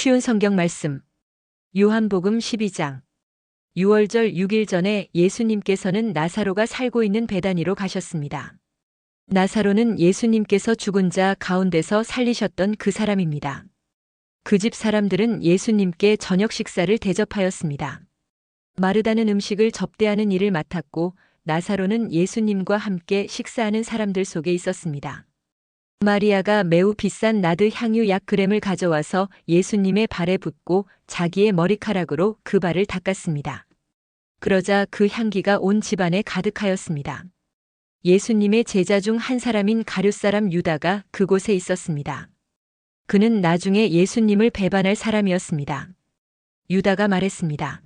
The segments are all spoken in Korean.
쉬운 성경 말씀. 요한복음 12장. 6월절 6일 전에 예수님께서는 나사로가 살고 있는 베다니로 가셨습니다. 나사로는 예수님께서 죽은 자 가운데서 살리셨던 그 사람입니다. 그 집 사람들은 예수님께 저녁 식사를 대접하였습니다. 마르다는 음식을 접대하는 일을 맡았고 나사로는 예수님과 함께 식사하는 사람들 속에 있었습니다. 마리아가 매우 비싼 나드 향유 약 그램을 가져와서 예수님의 발에 붓고 자기의 머리카락으로 그 발을 닦았습니다. 그러자 그 향기가 온 집안에 가득하였습니다. 예수님의 제자 중 한 사람인 가룟 사람 유다가 그곳에 있었습니다. 그는 나중에 예수님을 배반할 사람이었습니다. 유다가 말했습니다.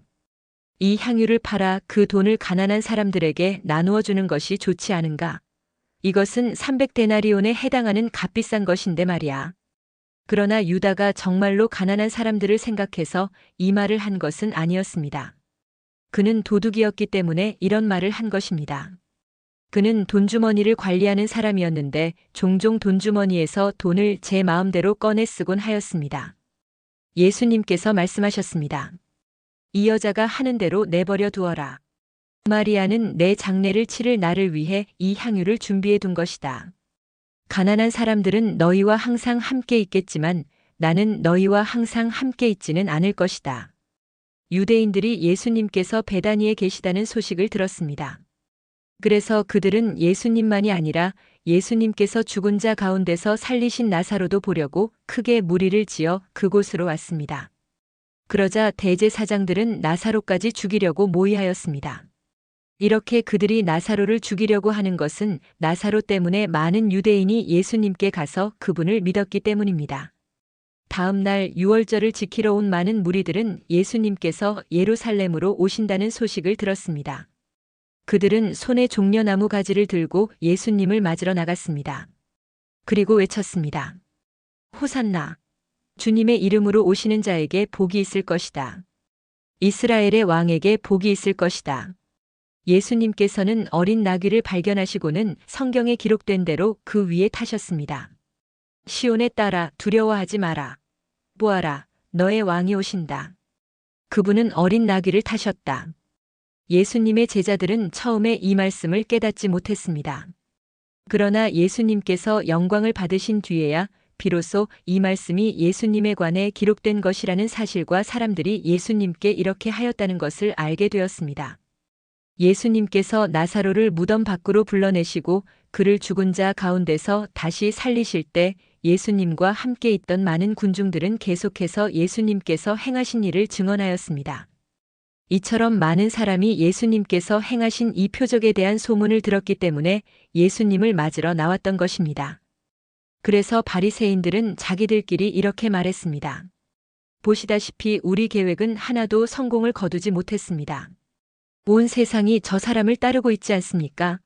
이 향유를 팔아 그 돈을 가난한 사람들에게 나누어 주는 것이 좋지 않은가? 이것은 300데나리온에 해당하는 값비싼 것인데 말이야. 그러나 유다가 정말로 가난한 사람들을 생각해서 이 말을 한 것은 아니었습니다. 그는 도둑이었기 때문에 이런 말을 한 것입니다. 그는 돈주머니를 관리하는 사람이었는데 종종 돈주머니에서 돈을 제 마음대로 꺼내 쓰곤 하였습니다. 예수님께서 말씀하셨습니다. 이 여자가 하는 대로 내버려 두어라. 마리아는 내 장례를 치를 나를 위해 이 향유를 준비해 둔 것이다. 가난한 사람들은 너희와 항상 함께 있겠지만 나는 너희와 항상 함께 있지는 않을 것이다. 유대인들이 예수님께서 베다니에 계시다는 소식을 들었습니다. 그래서 그들은 예수님만이 아니라 예수님께서 죽은 자 가운데서 살리신 나사로도 보려고 크게 무리를 지어 그곳으로 왔습니다. 그러자 대제사장들은 나사로까지 죽이려고 모의하였습니다. 이렇게 그들이 나사로를 죽이려고 하는 것은 나사로 때문에 많은 유대인이 예수님께 가서 그분을 믿었기 때문입니다. 다음 날 유월절을 지키러 온 많은 무리들은 예수님께서 예루살렘으로 오신다는 소식을 들었습니다. 그들은 손에 종려나무 가지를 들고 예수님을 맞으러 나갔습니다. 그리고 외쳤습니다. 호산나! 주님의 이름으로 오시는 자에게 복이 있을 것이다. 이스라엘의 왕에게 복이 있을 것이다. 예수님께서는 어린 나귀를 발견하시고는 성경에 기록된 대로 그 위에 타셨습니다. 시온에 따라 두려워하지 마라. 보아라, 너의 왕이 오신다. 그분은 어린 나귀를 타셨다. 예수님의 제자들은 처음에 이 말씀을 깨닫지 못했습니다. 그러나 예수님께서 영광을 받으신 뒤에야 비로소 이 말씀이 예수님에 관해 기록된 것이라는 사실과 사람들이 예수님께 이렇게 하였다는 것을 알게 되었습니다. 예수님께서 나사로를 무덤 밖으로 불러내시고 그를 죽은 자 가운데서 다시 살리실 때 예수님과 함께 있던 많은 군중들은 계속해서 예수님께서 행하신 일을 증언하였습니다. 이처럼 많은 사람이 예수님께서 행하신 이 표적에 대한 소문을 들었기 때문에 예수님을 맞으러 나왔던 것입니다. 그래서 바리새인들은 자기들끼리 이렇게 말했습니다. 보시다시피 우리 계획은 하나도 성공을 거두지 못했습니다. 온 세상이 저 사람을 따르고 있지 않습니까?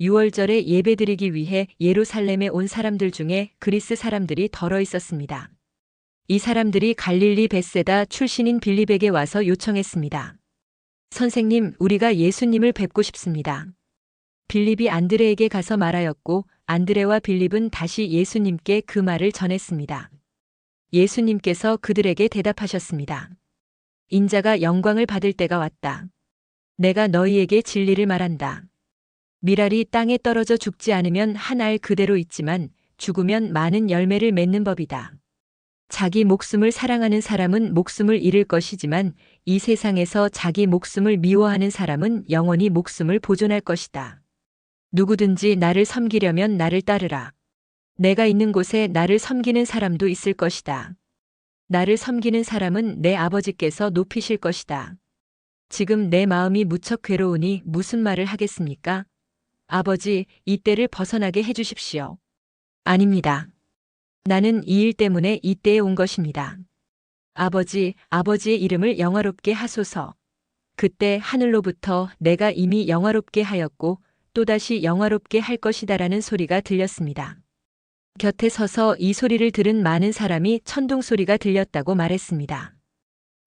6월절에 예배드리기 위해 예루살렘에 온 사람들 중에 그리스 사람들이 덜어 있었습니다. 이 사람들이 갈릴리 벳세다 출신인 빌립에게 와서 요청했습니다. 선생님, 우리가 예수님을 뵙고 싶습니다. 빌립이 안드레에게 가서 말하였고 안드레와 빌립은 다시 예수님께 그 말을 전했습니다. 예수님께서 그들에게 대답하셨습니다. 인자가 영광을 받을 때가 왔다. 내가 너희에게 진리를 말한다. 밀알이 땅에 떨어져 죽지 않으면 한 알 그대로 있지만 죽으면 많은 열매를 맺는 법이다. 자기 목숨을 사랑하는 사람은 목숨을 잃을 것이지만 이 세상에서 자기 목숨을 미워하는 사람은 영원히 목숨을 보존할 것이다. 누구든지 나를 섬기려면 나를 따르라. 내가 있는 곳에 나를 섬기는 사람도 있을 것이다. 나를 섬기는 사람은 내 아버지께서 높이실 것이다. 지금 내 마음이 무척 괴로우니 무슨 말을 하겠습니까? 아버지, 이 때를 벗어나게 해주십시오. 아닙니다. 나는 이 일 때문에 이 때에 온 것입니다. 아버지, 아버지의 이름을 영화롭게 하소서. 그때 하늘로부터 내가 이미 영화롭게 하였고 또다시 영화롭게 할 것이다라는 소리가 들렸습니다. 곁에 서서 이 소리를 들은 많은 사람이 천둥 소리가 들렸다고 말했습니다.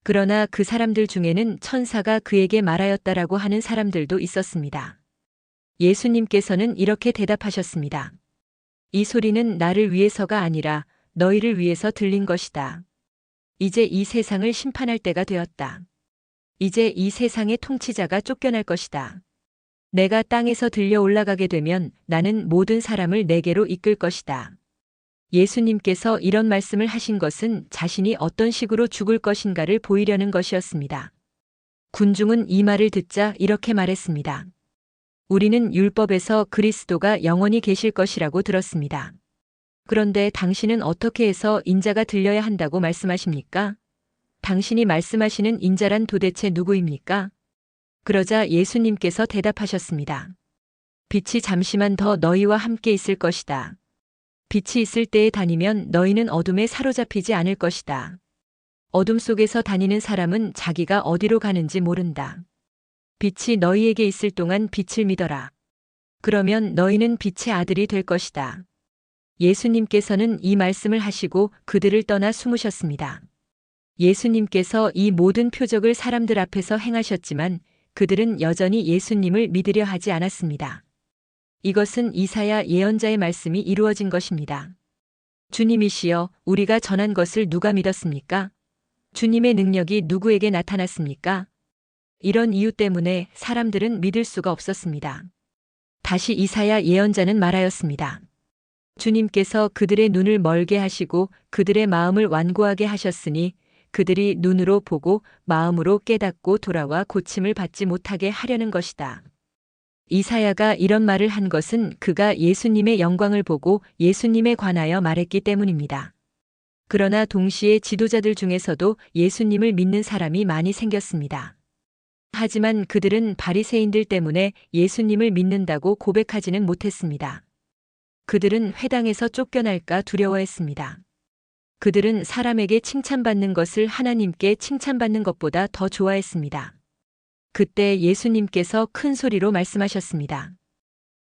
그러나 그 사람들 중에는 천사가 그에게 말하였다라고 하는 사람들도 있었습니다. 예수님께서는 이렇게 대답하셨습니다. 이 소리는 나를 위해서가 아니라 너희를 위해서 들린 것이다. 이제 이 세상을 심판할 때가 되었다. 이제 이 세상의 통치자가 쫓겨날 것이다. 내가 땅에서 들려 올라가게 되면 나는 모든 사람을 내게로 이끌 것이다. 예수님께서 이런 말씀을 하신 것은 자신이 어떤 식으로 죽을 것인가를 보이려는 것이었습니다. 군중은 이 말을 듣자 이렇게 말했습니다. 우리는 율법에서 그리스도가 영원히 계실 것이라고 들었습니다. 그런데 당신은 어떻게 해서 인자가 들려야 한다고 말씀하십니까? 당신이 말씀하시는 인자란 도대체 누구입니까? 그러자 예수님께서 대답하셨습니다. 빛이 잠시만 더 너희와 함께 있을 것이다. 빛이 있을 때에 다니면 너희는 어둠에 사로잡히지 않을 것이다. 어둠 속에서 다니는 사람은 자기가 어디로 가는지 모른다. 빛이 너희에게 있을 동안 빛을 믿어라. 그러면 너희는 빛의 아들이 될 것이다. 예수님께서는 이 말씀을 하시고 그들을 떠나 숨으셨습니다. 예수님께서 이 모든 표적을 사람들 앞에서 행하셨지만 그들은 여전히 예수님을 믿으려 하지 않았습니다. 이것은 이사야 예언자의 말씀이 이루어진 것입니다. 주님이시여, 우리가 전한 것을 누가 믿었습니까? 주님의 능력이 누구에게 나타났습니까? 이런 이유 때문에 사람들은 믿을 수가 없었습니다. 다시 이사야 예언자는 말하였습니다. 주님께서 그들의 눈을 멀게 하시고 그들의 마음을 완고하게 하셨으니 그들이 눈으로 보고 마음으로 깨닫고 돌아와 고침을 받지 못하게 하려는 것이다. 이사야가 이런 말을 한 것은 그가 예수님의 영광을 보고 예수님에 관하여 말했기 때문입니다. 그러나 동시에 지도자들 중에서도 예수님을 믿는 사람이 많이 생겼습니다. 하지만 그들은 바리새인들 때문에 예수님을 믿는다고 고백하지는 못했습니다. 그들은 회당에서 쫓겨날까 두려워했습니다. 그들은 사람에게 칭찬받는 것을 하나님께 칭찬받는 것보다 더 좋아했습니다. 그때 예수님께서 큰 소리로 말씀하셨습니다.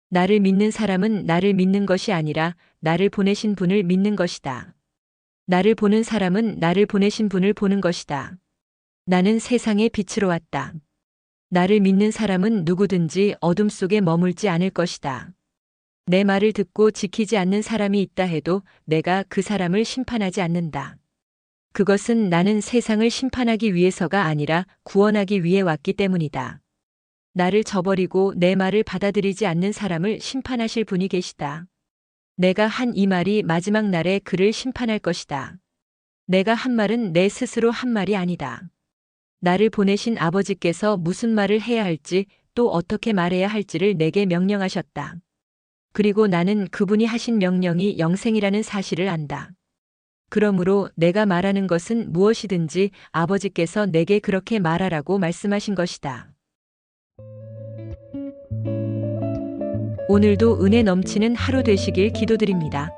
나를 믿는 사람은 나를 믿는 것이 아니라 나를 보내신 분을 믿는 것이다. 나를 보는 사람은 나를 보내신 분을 보는 것이다. 나는 세상의 빛으로 왔다. 나를 믿는 사람은 누구든지 어둠 속에 머물지 않을 것이다. 내 말을 듣고 지키지 않는 사람이 있다 해도 내가 그 사람을 심판하지 않는다. 그것은 나는 세상을 심판하기 위해서가 아니라 구원하기 위해 왔기 때문이다. 나를 저버리고 내 말을 받아들이지 않는 사람을 심판하실 분이 계시다. 내가 한 이 말이 마지막 날에 그를 심판할 것이다. 내가 한 말은 내 스스로 한 말이 아니다. 나를 보내신 아버지께서 무슨 말을 해야 할지 또 어떻게 말해야 할지를 내게 명령하셨다. 그리고 나는 그분이 하신 명령이 영생이라는 사실을 안다. 그러므로 내가 말하는 것은 무엇이든지 아버지께서 내게 그렇게 말하라고 말씀하신 것이다. 오늘도 은혜 넘치는 하루 되시길 기도드립니다.